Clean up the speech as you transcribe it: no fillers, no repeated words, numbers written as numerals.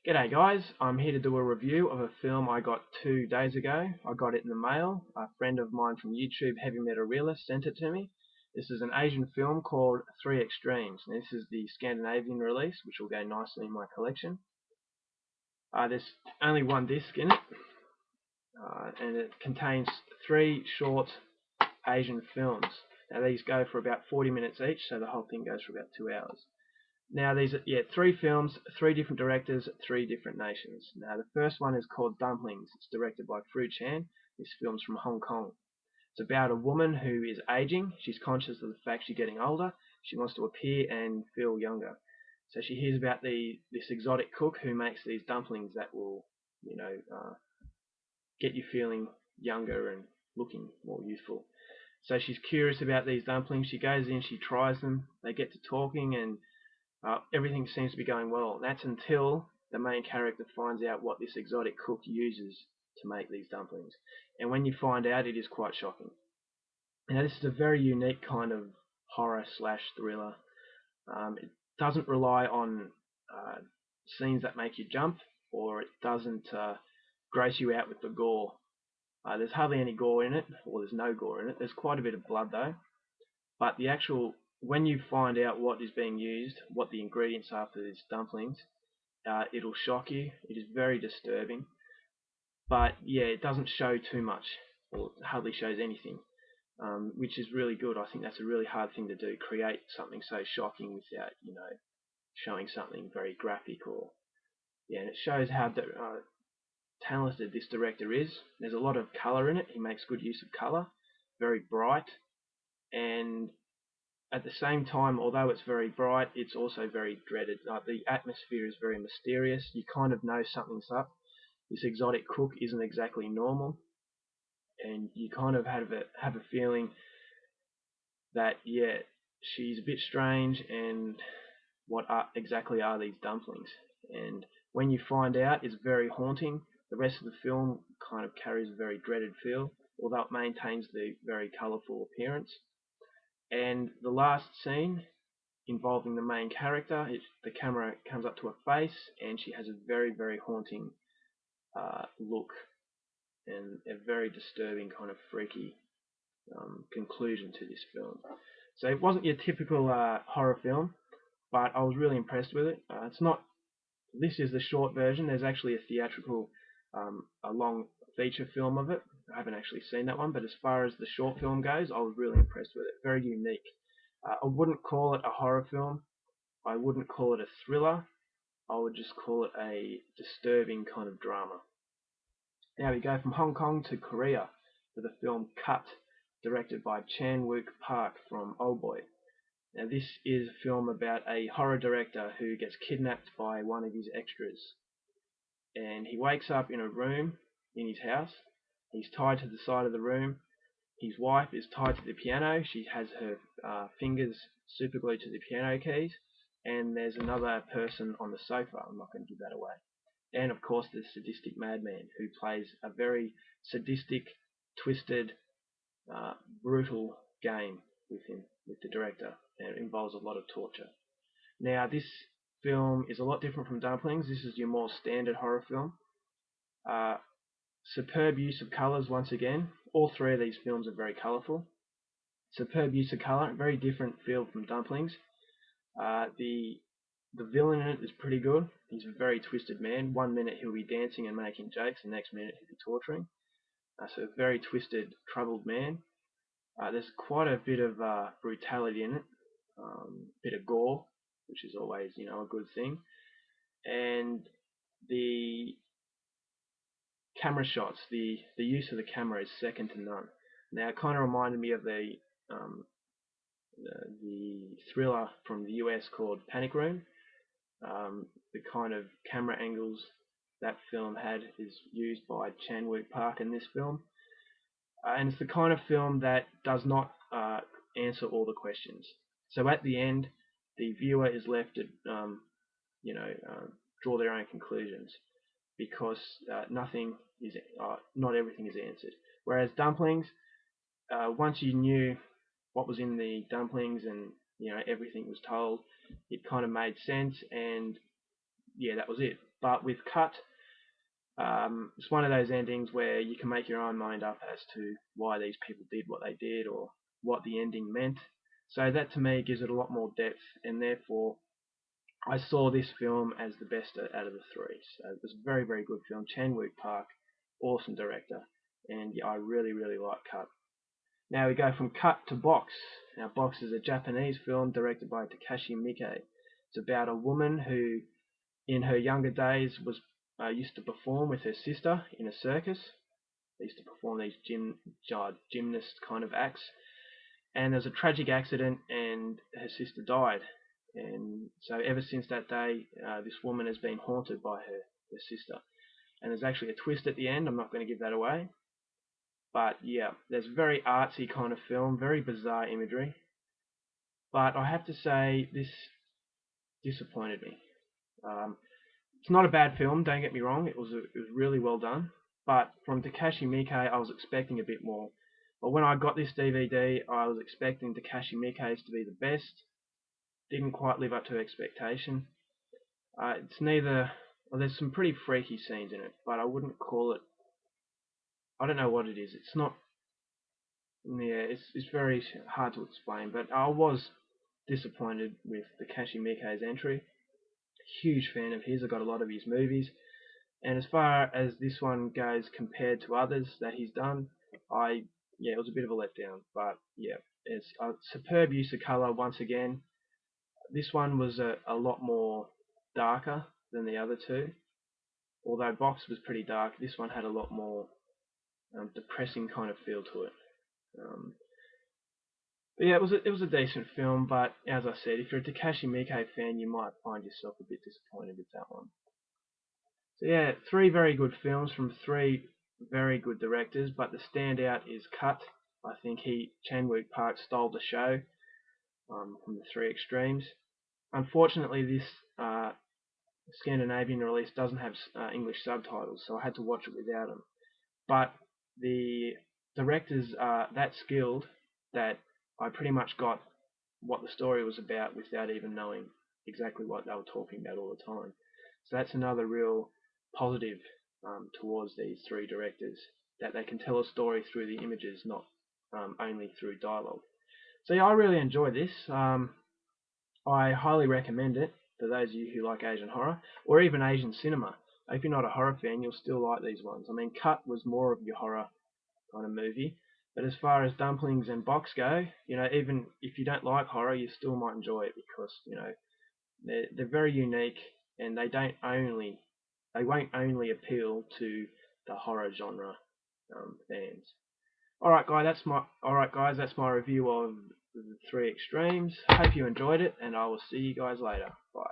G'day guys, I'm here to do a review of a film I got 2 days ago. I got it in the mail. A friend of mine from YouTube, Heavy Metal Realist, sent it to me. This is an Asian film called Three Extremes. And this is the Scandinavian release, which will go nicely in my collection. There's only one disc in it, and it contains three short Asian films. Now these go for about 40 minutes each, so the whole thing goes for about 2 hours. Now these are three films, three different directors, three different nations. Now the first one is called Dumplings. It's directed by Fru Chan. This film's from Hong Kong. It's about a woman who is aging. She's conscious of the fact she's getting older. She wants to appear and feel younger. So she hears about this exotic cook who makes these dumplings that will, get you feeling younger and looking more youthful. So she's curious about these dumplings. She goes in, she tries them. They get to talking, and everything seems to be going well. That's until the main character finds out what this exotic cook uses to make these dumplings. And when you find out, it is quite shocking. Now, this is a very unique kind of horror slash thriller. It doesn't rely on scenes that make you jump, or it doesn't gross you out with the gore. There's hardly any gore in it, or there's no gore in it. There's quite a bit of blood though. But when you find out what is being used, what the ingredients are for these dumplings, it'll shock you. It is very disturbing. But yeah, it doesn't show too much, or hardly shows anything, which is really good. I think that's a really hard thing to do, create something so shocking without, showing something very graphic and it shows how talented this director is. There's a lot of colour in it. He makes good use of colour, very bright, and at the same time, although it's very bright, it's also very dreaded. The atmosphere is very mysterious. You kind of know something's up. This exotic cook isn't exactly normal, and you kind of have a feeling that she's a bit strange. And what exactly are these dumplings? And when you find out, it's very haunting. The rest of the film kind of carries a very dreaded feel, although it maintains the very colourful appearance. And the last scene involving the main character, the camera comes up to her face, and she has a very, very haunting look, and a very disturbing kind of freaky conclusion to this film. So it wasn't your typical horror film, but I was really impressed with it. It's not. This is the short version. There's actually a theatrical, a long feature film of it. I haven't actually seen that one, but as far as the short film goes, I was really impressed with it. Very unique. I wouldn't call it a horror film. I wouldn't call it a thriller. I would just call it a disturbing kind of drama. Now we go from Hong Kong to Korea for the film Cut, directed by Chan-wook Park from Oldboy. Now this is a film about a horror director who gets kidnapped by one of his extras. And he wakes up in a room in his house. He's tied to the side of the room. His wife is tied to the piano. She has her fingers superglued to the piano keys. And there's another person on the sofa. I'm not going to give that away. And of course the sadistic madman who plays a very sadistic, twisted, brutal game with the director, and it involves a lot of torture. Now this film is a lot different from Dumplings. This is your more standard horror film. Superb use of colours once again. All three of these films are very colourful. Superb use of colour, very different feel from Dumplings. The villain in it is pretty good. He's a very twisted man. One minute he'll be dancing and making jokes, the next minute he'll be torturing. So a very twisted, troubled man. There's quite a bit of brutality in it, a bit of gore, which is always, a good thing. And the camera shots, the use of the camera is second to none. Now it kind of reminded me of the thriller from the US called Panic Room. The kind of camera angles that film had is used by Chan-wook Park in this film. And it's the kind of film that does not answer all the questions. So at the end, the viewer is left to, draw their own conclusions, because not everything is answered. Whereas Dumplings, once you knew what was in the dumplings and everything was told, it kind of made sense, and yeah, that was it. But with Cut, it's one of those endings where you can make your own mind up as to why these people did what they did or what the ending meant. So that to me gives it a lot more depth, and therefore I saw this film as the best out of the three. So it was a very, very good film. Chan-wook Park, awesome director, and yeah, I really, really like Cut. Now we go from Cut to Box. Now Box is a Japanese film directed by Takashi Miike. It's about a woman who, in her younger days, was used to perform with her sister in a circus. They used to perform these gymnast kind of acts, and there was a tragic accident, and her sister died. And so ever since that day, this woman has been haunted by her sister. And there's actually a twist at the end. I'm not going to give that away. But yeah, there's a very artsy kind of film, very bizarre imagery. But I have to say, this disappointed me. Um, it's not a bad film, don't get me wrong. It was really well done. But from Takashi Miike, I was expecting a bit more. But when I got this DVD, I was expecting Takashi Miike's to be the best. Didn't quite live up to expectation. It's neither. Well, there's some pretty freaky scenes in it, but I wouldn't call it. I don't know what it is. It's not. Yeah, it's very hard to explain. But I was disappointed with Takashi Miike's entry. Huge fan of his. I got a lot of his movies. And as far as this one goes compared to others that he's done, yeah, it was a bit of a letdown. But yeah, it's a superb use of color once again. This one was a lot more darker than the other two. Although Box was pretty dark, this one had a lot more depressing kind of feel to it. Um, but yeah, it was a decent film. But as I said, if you're a Takashi Miike fan, you might find yourself a bit disappointed with that one. So yeah, three very good films from three very good directors, but the standout is Cut. I think Chan-wook Park stole the show from the Three Extremes. Unfortunately, this Scandinavian release doesn't have English subtitles, so I had to watch it without them. But the directors are that skilled that I pretty much got what the story was about without even knowing exactly what they were talking about all the time. So that's another real positive towards these three directors, that they can tell a story through the images, not only through dialogue. So yeah, I really enjoyed this. I highly recommend it for those of you who like Asian horror, or even Asian cinema. If you're not a horror fan, you'll still like these ones. I mean, Cut was more of your horror kind of movie, but as far as Dumplings and Box go, even if you don't like horror, you still might enjoy it because they're very unique, and they won't only appeal to the horror genre fans. Alright guys, that's my review of the Three Extremes. Hope you enjoyed it, and I will see you guys later. Bye.